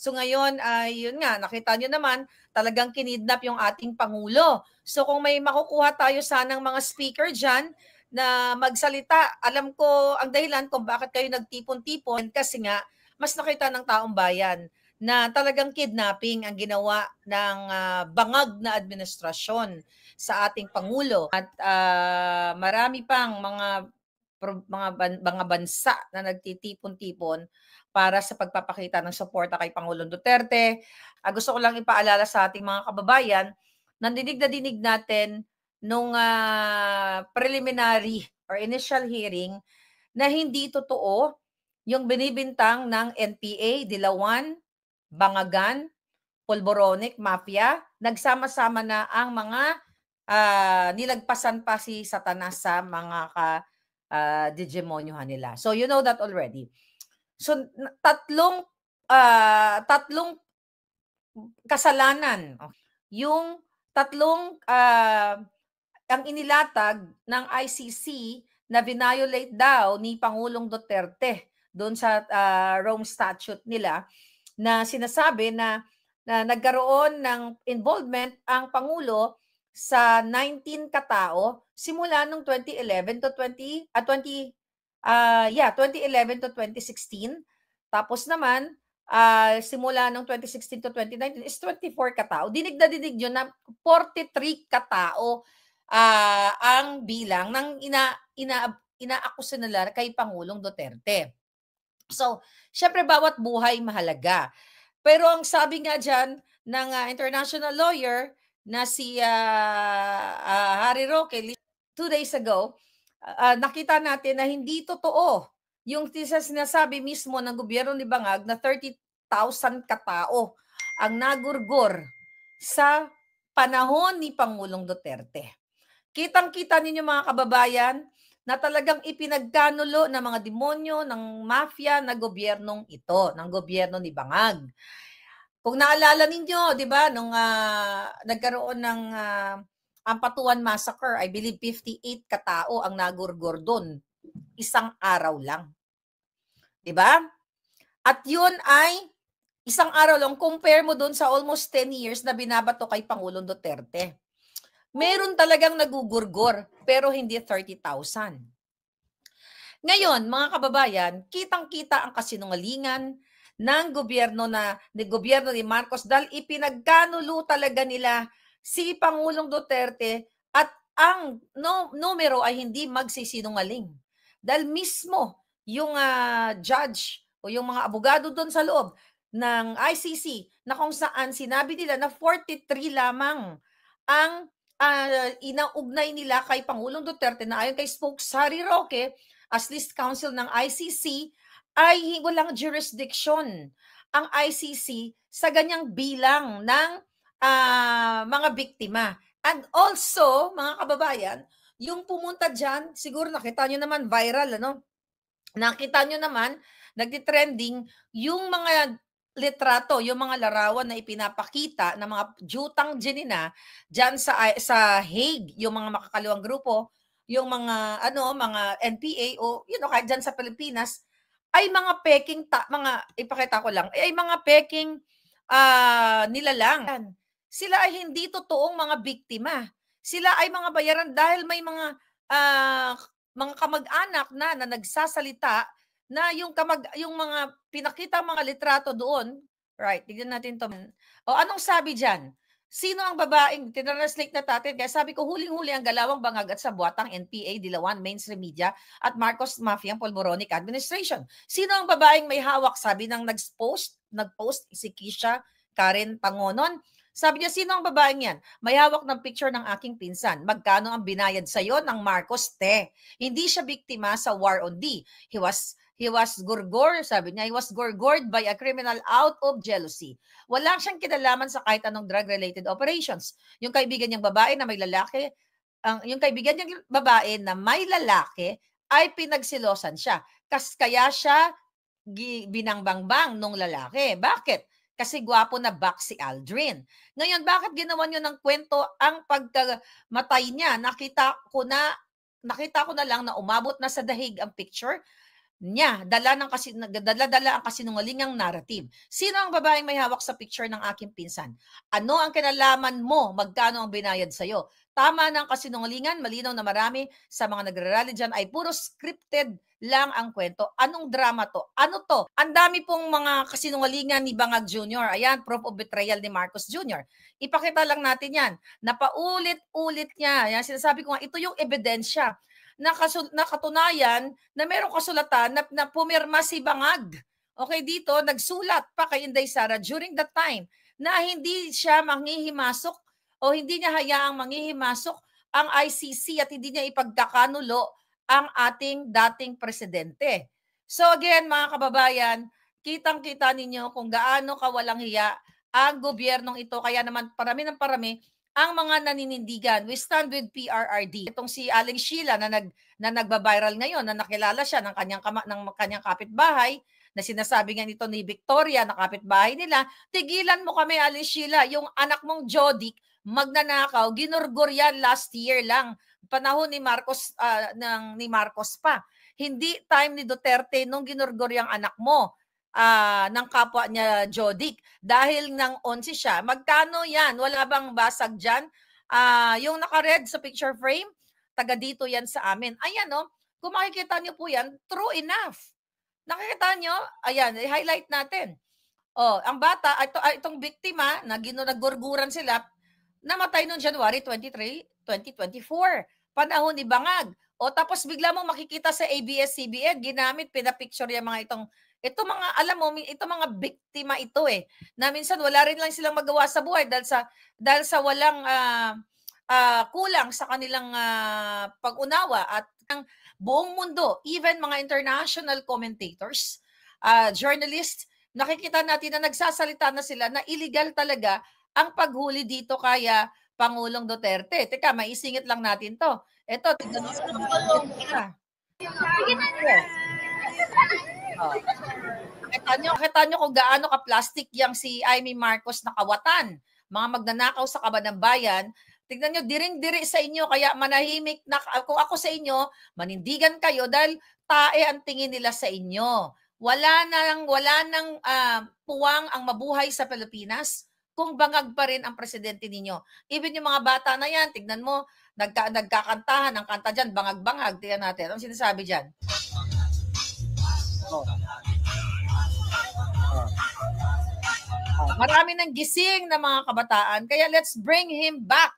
So ngayon ay yun nga, nakita nyo naman, talagang kinidnap yung ating Pangulo. So kung may makukuha tayo sanang mga speaker dyan na magsalita, alam ko ang dahilan kung bakit kayo nagtipon-tipon kasi nga mas nakita ng taong bayan na talagang kidnapping ang ginawa ng bangag na administrasyon sa ating Pangulo. At marami pang mga bansa na nagtitipon-tipon para sa pagpapakita ng suporta kay Pangulong Duterte. Gusto ko lang ipaalala sa ating mga kababayan, nandinig na dinig natin nung preliminary or initial hearing na hindi totoo yung binibintang ng NPA, Dilawan, Bangagan, Polboronic, Mafia. Nagsama-sama na ang mga nilagpasan pa si Satanas sa mga digemonyuhan nila. So you know that already. So tatlong kasalanan. Yung tatlong ang inilatag ng ICC na violate daw ni Pangulong Duterte doon sa Rome Statute nila na sinasabi na nagkaroon ng involvement ang Pangulo sa 19 katao simula nung 2011 to 2011 to 2016. Tapos naman simula nung 2016 to 2019 is 24 katao. Dinig na dinig yun na 43 katao ang bilang ng inaakusa nila kay Pangulong Duterte. So, syempre bawat buhay mahalaga. Pero ang sabi nga dyan ng international lawyer na si Harry Roque 2 days ago, nakita natin na hindi totoo yung sinasabi mismo ng gobyerno ni Bangag na 30,000 katao ang nagurgor sa panahon ni Pangulong Duterte. Kitang-kita ninyo mga kababayan na talagang ipinagkanulo ng mga demonyo, ng mafia na gobyernong ito, ng gobyerno ni Bangag. Kung naalala ninyo, di ba, nung nagkaroon ng Ampatuan Massacre, I believe 58 katao ang nagurgor doon. Isang araw lang. Di ba? At yun ay isang araw lang, compare mo doon sa almost 10 years na binabato kay Pangulong Duterte. Meron talagang nagugurgor, pero hindi 30,000. Ngayon, mga kababayan, kitang-kita ang kasinungalingan ng gobyerno ni Marcos dahil ipinagkanulo talaga nila si Pangulong Duterte at ang numero ay hindi magsisinungaling. Dahil mismo yung judge o yung mga abogado doon sa loob ng ICC na kung saan sinabi nila na 43 lamang ang inaugnay nila kay Pangulong Duterte na ayon kay Spokesman Roque as list counsel ng ICC ay walang jurisdiction ang ICC sa ganyang bilang ng mga biktima. And also, mga kababayan, yung pumunta dyan, siguro nakita nyo naman viral, ano? Nakita nyo naman, nagtitrending yung mga litrato, yung mga larawan na ipinapakita ng mga jutang Jenina dyan sa Hague, yung mga makakaliwang grupo, yung mga mga NPA o kahit dyan sa Pilipinas ay mga peking ipakita ko lang ay mga peking nilalang. Sila ay hindi totoong mga biktima. Sila ay mga bayaran dahil may mga kamag-anak na nagsasalita na yung mga pinakita mga litrato doon. Right, tignan natin to. O anong sabi diyan? Sino ang babaeng, tinranslate na natin, kaya sabi ko huling-huli ang galawang Bangag at Sabuatang NPA, Dilawan, mainstream media at Marcos Mafia Polboronic Administration. Sino ang babaeng may hawak? Sabi ng nagpost si Kisha Karen Pangonon. Sabi niya, sino ang babaeng yan? May hawak ng picture ng aking pinsan. Magkano ang binayad sa'yo ng Marcos Te? Hindi siya biktima sa war on D. He was gurgor, sabi niya, he was gurgored by a criminal out of jealousy. Wala siyang kinalaman sa kahit anong drug-related operations. Yung kaibigan niyang babae na may lalaki, ay pinagsilosan siya. Kaya siya binangbangbang nung lalaki. Bakit? Kasi gwapo na back si Aldrin. Ngayon, bakit ginawa niyo ng kwento ang pagkamatay niya? Nakita ko na lang na umabot na sa dahig ang picture. niya, dala-dala ang kasinungalingang narrative. Sino ang babaeng may hawak sa picture ng aking pinsan? Ano ang kinalaman mo? Magkano ang binayad sa'yo? Tama ng kasinungalingan, malinaw na marami sa mga nagrarally dyan ay puro scripted lang ang kwento. Anong drama to? Ano to? Ang dami pong mga kasinungalingan ni Bangag Jr. Ayan, proof of betrayal ni Marcos Jr. Ipakita lang natin yan. Napaulit-ulit niya. Yan, sinasabi ko nga, ito yung ebidensya nakatunayan na merong kasulatan na pumirma si Bangag. Okay, dito nagsulat pa kay Inday Sara during that time na hindi siya manghihimasok o hindi niya hayaang manghihimasok ang ICC at hindi niya ipagkakanulo ang ating dating presidente. So again, mga kababayan, kitang-kita ninyo kung gaano kawalang hiya ang gobyernong ito. Kaya naman parami ng parami ang mga naninindigan. We stand with PRRD. Itong si Aling Sheila na nagba-viral ngayon, na nakilala siya ng kanyang kapitbahay, na sinasabi nga nito ni Victoria na kapitbahay nila, tigilan mo kami, Aling Sheila, yung anak mong Jodic magnanakaw, ginurgur yan last year lang, panahon ni Marcos, ni Marcos pa. Hindi time ni Duterte nung ginurgur yung anak mo. Ng kapwa niya Jodic dahil ng 11 siya. Magkano yan? Wala bang basag dyan? Yung naka-red sa picture frame, taga dito yan sa amin. Ayan, no? Kung makikita nyo po yan, true enough. Nakikita nyo? Ayan, i-highlight natin. Ang bata, itong biktima, nagurguran sila, namatay noong January 23, 2024. Panahon ni Bangag. Tapos bigla mo makikita sa ABS-CBN, ginamit, pinapicture yung mga ito mga, alam mo, ito mga biktima ito na minsan wala rin lang silang magawa sa buhay dahil sa walang kulang sa kanilang pag-unawa at ang buong mundo, even mga international commentators, journalists, nakikita natin na nagsasalita na sila na illegal talaga ang paghuli dito kaya Pangulong Duterte. Teka, maisingit lang natin to. Ito, tignan mo sa Kita nyo kung gaano ka-plastic yang si Amy Marcos na kawatan. Mga magnanakaw sa kaban ng bayan. Tignan nyo, diring-diri sa inyo. Kaya manahimik na, kung ako sa inyo, manindigan kayo dahil tae ang tingin nila sa inyo. Wala nang puwang ang mabuhay sa Pilipinas kung Bangag pa rin ang presidente ninyo. Even yung mga bata na yan, tignan mo, nagkakantahan ang kanta dyan, bangag-bangag. Tignan natin. Anong sinasabi dyan? Marami ng gising na mga kabataan, kaya let's bring him back.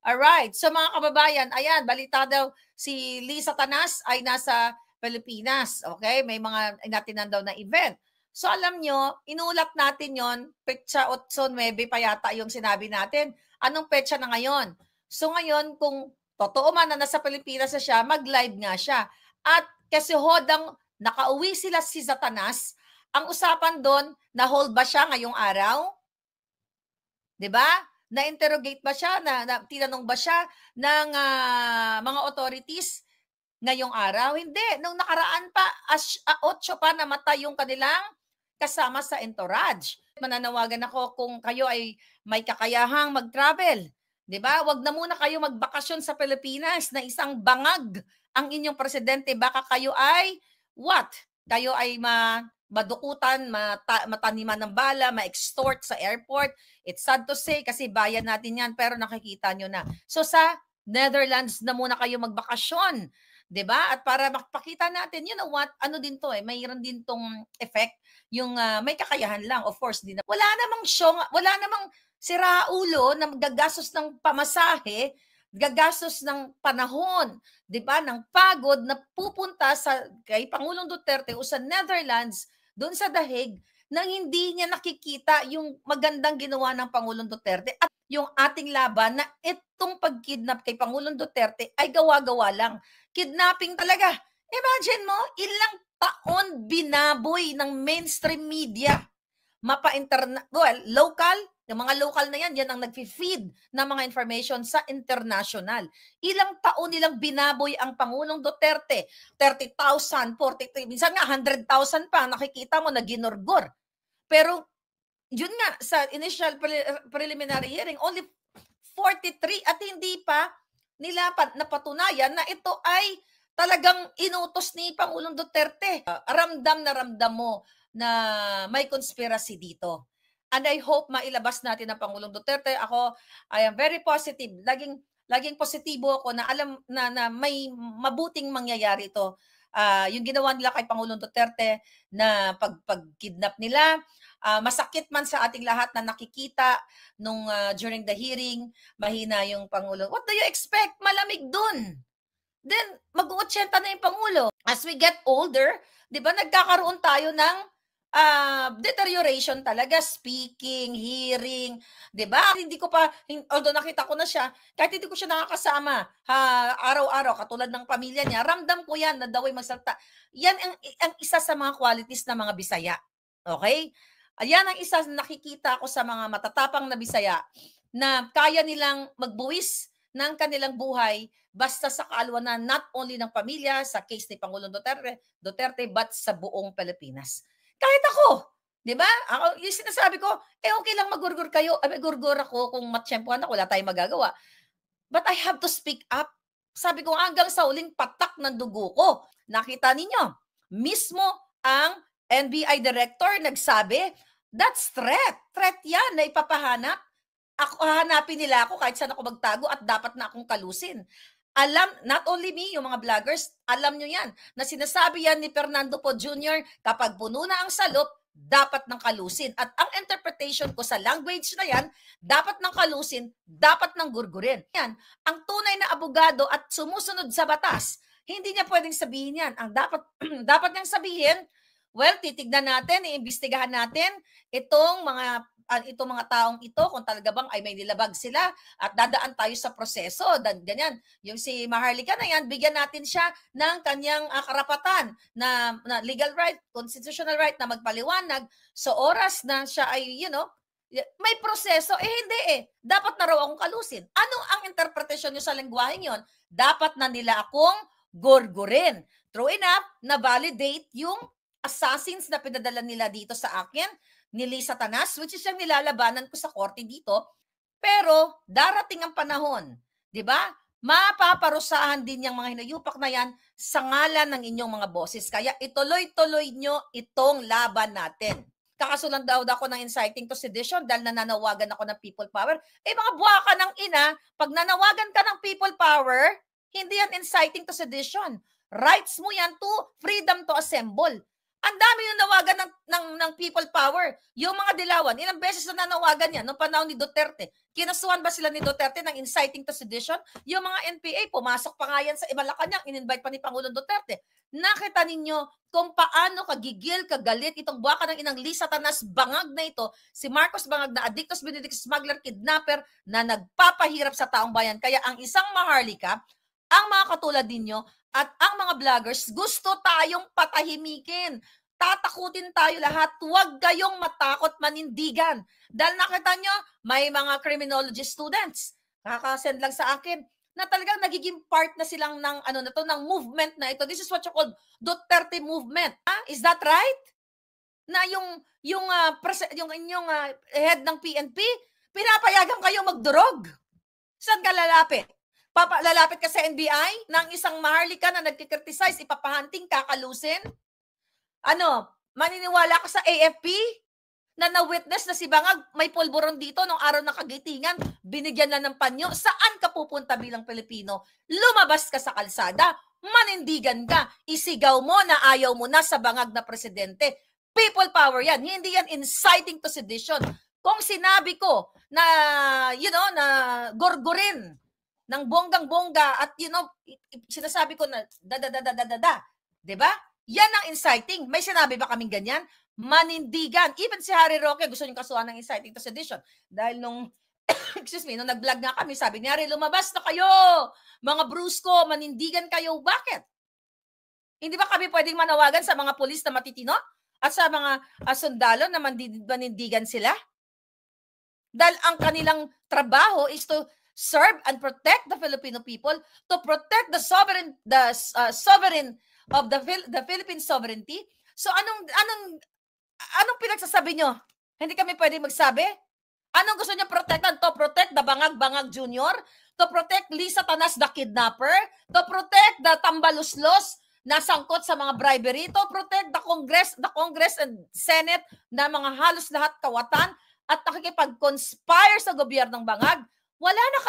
Alright, so mga kababayan, ayan, balita daw si Lisa Tanas ay nasa Pilipinas. Okay, may mga inatinan daw na event. So alam nyo, inulat natin yon, petsa 8-9 pa yata yung sinabi natin. Anong petsa na ngayon? So ngayon, kung totoo man na nasa Pilipinas na siya, mag-live nga siya. At kasi hodang nakauwi sila si Satanas, ang usapan doon, na-hold ba siya ngayong araw? 'Di ba? Na-interrogate ba siya? Tinanong ba siya ng mga authorities ngayong araw? Hindi. Nung nakaraan pa, 8 pa namatay yung kanilang kasama sa entourage. Mananawagan ako kung kayo ay may kakayahang mag-travel. 'Di ba? Huwag na muna kayo magbakasyon sa Pilipinas na isang bangag ang inyong presidente. Baka kayo ay what? Kayo ay madukutan, mataniman ng bala, ma-extort sa airport. It's sad to say kasi bayan natin yan pero nakikita nyo na. So sa Netherlands na muna kayo magbakasyon. 'Di ba? At para makapakita natin, you know what, ano din to mayroon din tong effect, yung may kakayahan lang, of course, din. Wala namang wala namang siraulo na gagastos ng pamasahe, gagastos ng panahon, 'di ba, ng pagod na pupunta kay Pangulong Duterte o sa Netherlands, doon sa The Hague, nang hindi niya nakikita yung magandang ginawa ng Pangulong Duterte at yung ating laban na itong pagkidnap kay Pangulong Duterte ay gawa-gawa lang. Kidnapping talaga. Imagine mo, ilang taon binaboy ng mainstream media. Local, yung mga local na yan ang nag-feed ng mga information sa international. Ilang taon nilang binaboy ang Pangulong Duterte. 30,000, 43, minsan nga 100,000 pa, nakikita mo na ginurgur. Pero yun nga, sa initial preliminary hearing, only 43 at hindi pa nila napatunayan na ito ay talagang inutos ni Pangulong Duterte. Ramdam na ramdam mo na may conspiracy dito. And I hope mailabas natin ng Pangulong Duterte. Ako, I am very positive. Laging positibo ako na alam na may mabuting mangyayari ito. Yung ginawa nila kay Pangulong Duterte na pag-kidnap nila, masakit man sa ating lahat na nakikita nung during the hearing, mahina yung Pangulo. What do you expect? Malamig dun. Then, mag-80 na yung Pangulo. As we get older, di ba, nagkakaroon tayo ng deterioration talaga, speaking, hearing, di ba? Hindi ko pa, although nakita ko na siya, kahit hindi ko siya nakakasama araw-araw, katulad ng pamilya niya, ramdam ko yan na daw ay magsalta. Yan ang isa sa mga qualities ng mga Bisaya. Okay? Ayan ang isa na nakikita ko sa mga matatapang na Bisaya na kaya nilang magbuwis ng kanilang buhay basta sa kaalwanan not only ng pamilya, sa case ni Pangulong Duterte, but sa buong Pilipinas. Kahit ako, di ba? Ako, yung sinasabi ko, okay lang magurgur kayo. Magurgur ako kung matsyempuhan ako, wala tayong magagawa. But I have to speak up. Sabi ko, hanggang sa uling patak ng dugo ko. Nakita ninyo, mismo ang NBI director nagsabi, that's threat. Threat yan na ipapahanap. Hahanapin nila ako kahit saan ako magtago at dapat na akong kalusin. Alam, not only me, yung mga vloggers, alam nyo yan, na sinasabi yan ni Fernando Po Jr., kapag puno na ang salop, dapat ng kalusin. At ang interpretation ko sa language na yan, dapat ng kalusin, dapat ng gurgurin. Yan, ang tunay na abogado at sumusunod sa batas, hindi niya pwedeng sabihin yan. Ang dapat niyang sabihin, well, titignan natin, iimbestigahan natin itong mga taong ito, kung talaga bang ay may nilabag sila at dadaan tayo sa proseso, ganyan. Yung si Maharlika na yan, bigyan natin siya ng kanyang karapatan na legal right, constitutional right na magpaliwanag sa oras na siya ay, may proseso. Hindi Dapat na raw akong kalusin. Ano ang interpretasyon nyo sa lengguwaheng yon? Dapat na nila akong gurgurin. True enough, na-validate yung assassins na pinadala nila dito sa akin, ni Lisa Tanas, which is yung nilalabanan ko sa korte dito. Pero darating ang panahon, di ba? Mapaparusahan din yung mga hinayupak na yan sa ngalan ng inyong mga boses. Kaya ituloy-tuloy nyo itong laban natin. Kakasulan daw ako ng inciting to sedition dahil nananawagan ako ng people power. Mga buwaka ng ina, pag nanawagan ka ng people power, hindi yan inciting to sedition. Rights mo yan to freedom to assemble. Ang dami yung nawagan ng people power. Yung mga dilawan, ilang beses na nanawagan yan noong panahon ni Duterte. Kinasuhan ba sila ni Duterte ng inciting to sedition? Yung mga NPA, pumasok pa nga yan sa Malacanang, in-invite pa ni Pangulong Duterte. Nakita ninyo kung paano kagigil, kagalit itong buwaka ng inang Lisa Tanas, bangag na ito, si Marcos Bangag na addictus benedictus smuggler, kidnapper, na nagpapahirap sa taong bayan. Kaya ang isang Maharlika, ang mga katulad ninyo, at ang mga vloggers, gusto tayong patahimikin. Tatakutin tayo lahat. Huwag kayong matakot manindigan. Dahil nakita nyo, may mga criminology students. Kakasend lang sa akin na talagang nagiging part na silang ng movement na ito. This is what you call Duterte movement. Is that right? Na yung inyong head ng PNP, pinapayagan kayo magdurog. Saan ka lalapit? Lalapit ka sa NBI ng isang Maharlika na nagkikriticize, ipapahanting, kakalusin? Maniniwala ka sa AFP na na-witness na si Bangag may pulburon dito nung araw ng kagitingan, binigyan na ng panyo? Saan ka pupunta bilang Pilipino? Lumabas ka sa kalsada, manindigan ka, isigaw mo na ayaw mo na sa Bangag na presidente. People power yan, hindi yan inciting to sedition. Kung sinabi ko na, na gurgurin ng bonggang-bongga at sinasabi ko na diba? Yan ang inciting. May sinabi ba kaming ganyan? Manindigan. Even si Harry Roque gusto niyong kasuhan ng inciting to sedition. Dahil nung nung nag-vlog nga kami, sabi ni Harry, lumabas na kayo! Mga brusko, manindigan kayo. Bakit? Hindi ba kami pwedeng manawagan sa mga pulis na matitino? At sa mga sundalo na manindigan sila? Dahil ang kanilang trabaho is to serve and protect the Filipino people, to protect the sovereign of the Philippine sovereignty. So anong pinagsasabi nyo? Hindi kami pwede magsabi? Anong gusto niya protektan? To protect the Bangag-Bangag Jr., to protect Lisa Tanas the kidnapper, to protect the Tambaluslos na sangkot sa mga bribery, to protect the Congress and Senate na mga halos lahat kawatan at nakikipag-conspire sa gobyernong Bangag. Wala na